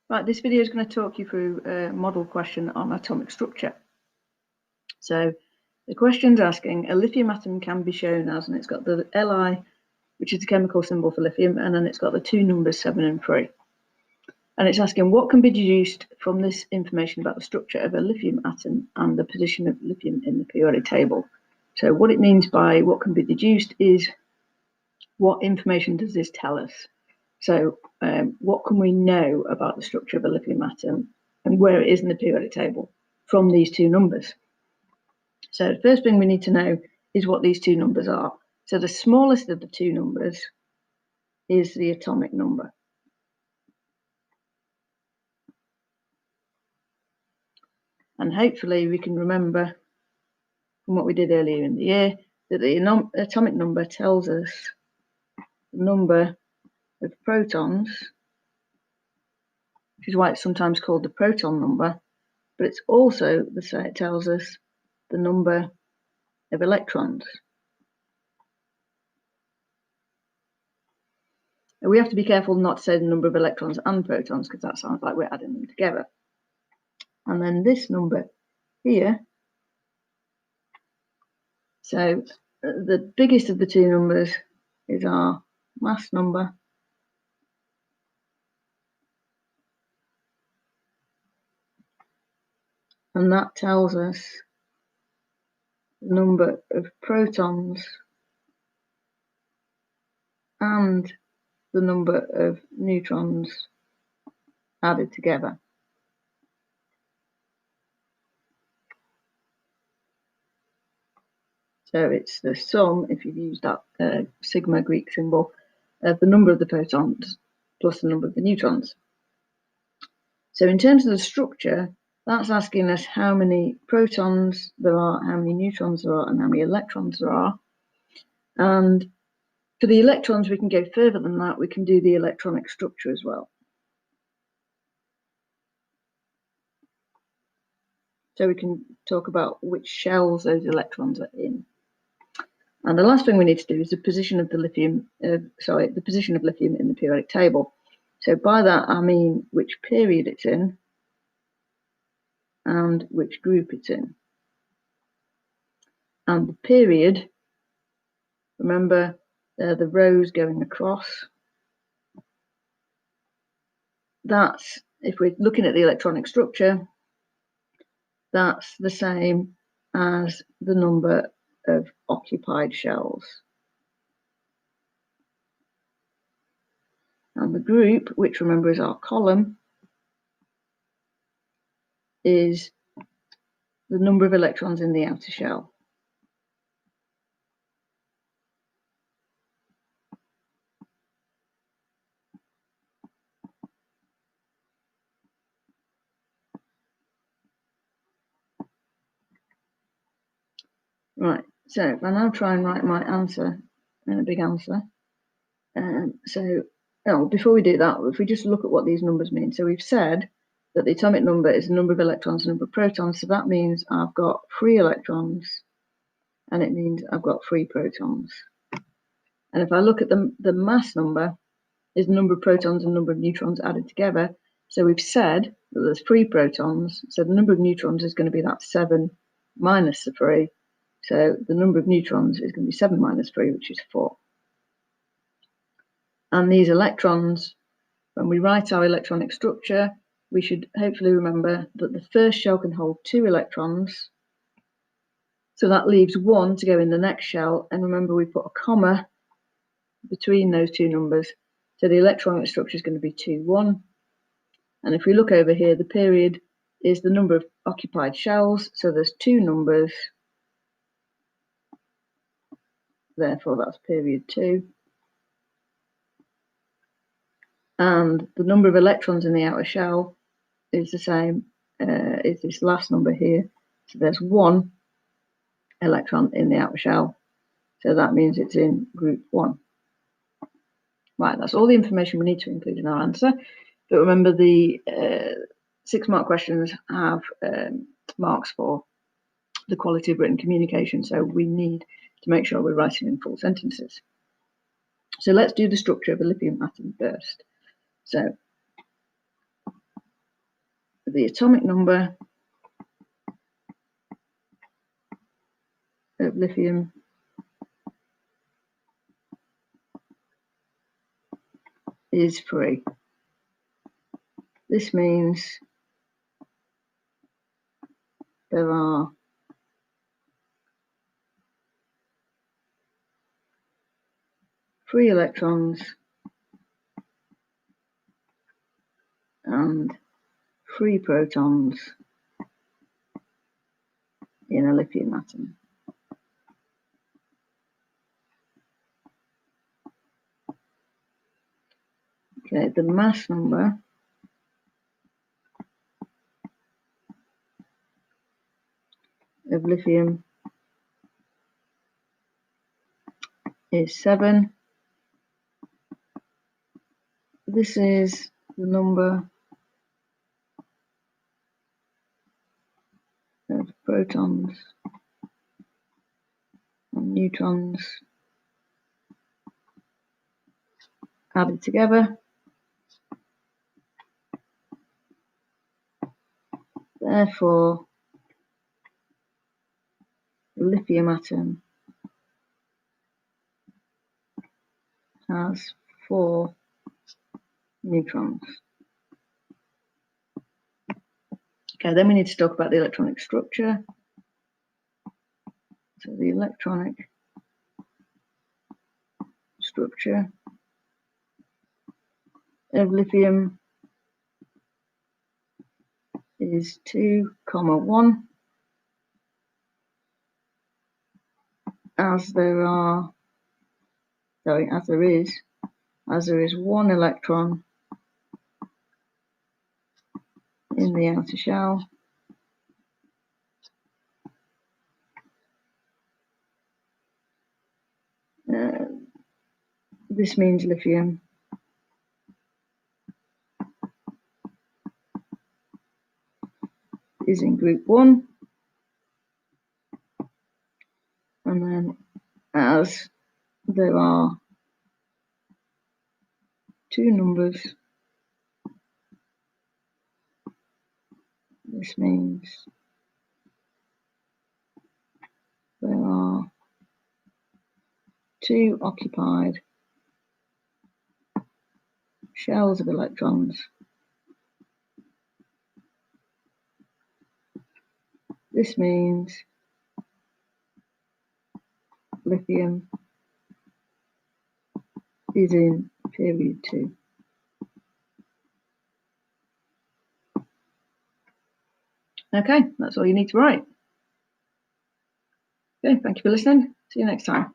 Right, this video is going to talk you through a model question on atomic structure. So the question's asking, a lithium atom can be shown as, and it's got the Li, which is the chemical symbol for lithium, and then it's got the two numbers 7 and 3. And it's asking what can be deduced from this information about the structure of a lithium atom and the position of lithium in the periodic table. So what it means by what can be deduced is what information does this tell us? So what can we know about the structure of a lithium atom and where it is in the periodic table from these two numbers? So the first thing we need to know is what these two numbers are. So the smallest of the two numbers is the atomic number. And hopefully we can remember from what we did earlier in the year that the atomic number tells us the number of protons, which is why it's sometimes called the proton number, but it's also, it tells us the number of electrons. And we have to be careful not to say the number of electrons and protons because that sounds like we're adding them together. And then this number here, so the biggest of the two numbers is our mass number. And that tells us the number of protons and the number of neutrons added together. So it's the sum, if you've used that sigma Greek symbol, of the number of the protons plus the number of the neutrons. So in terms of the structure, that's asking us how many protons there are, how many neutrons there are, and how many electrons there are. And for the electrons, we can go further than that. We can do the electronic structure as well. So we can talk about which shells those electrons are in. And the last thing we need to do is the position of the lithium, the position of lithium in the periodic table. So by that, I mean which period it's in and which group it's in. And the period, remember, the rows going across. That's, if we're looking at the electronic structure, that's the same as the number of occupied shells. And the group, which remember is our column, is the number of electrons in the outer shell. Right, so if I now try and write my answer in a big answer, before we do that, if we just look at what these numbers mean. So we've said that the atomic number is the number of electrons and number of protons. So that means I've got 3 electrons and it means I've got 3 protons. And if I look at the mass number is the number of protons and number of neutrons added together. So we've said that there's 3 protons. So the number of neutrons is going to be that 7 minus the 3. So the number of neutrons is going to be 7 minus 3, which is 4. And these electrons, when we write our electronic structure, we should hopefully remember that the first shell can hold 2 electrons. So that leaves 1 to go in the next shell. And remember, we put a comma between those two numbers. So the electronic structure is going to be 2, 1. And if we look over here, the period is the number of occupied shells. So there's 2 numbers. Therefore, that's period 2. And the number of electrons in the outer shell is the same as this last number here. So there's 1 electron in the outer shell. So that means it's in group 1. Right, that's all the information we need to include in our answer. But remember, the 6-mark questions have marks for the quality of written communication. So we need to make sure we're writing in full sentences. So let's do the structure of a lithium atom first. So the atomic number of lithium is 3. This means there are 3 electrons and 3 protons in a lithium atom. Okay, the mass number of lithium is 7. This is the number of protons and neutrons added together. Therefore, the lithium atom has 4 neutrons. Okay, then we need to talk about the electronic structure. So the electronic structure of lithium is 2, 1, as there is 1 electron in the outer shell. This means lithium is in group 1, and then as there are 2 numbers, this means there are 2 occupied shells of electrons. This means lithium is in period 2. Okay, that's all you need to write. Okay, thank you for listening. See you next time.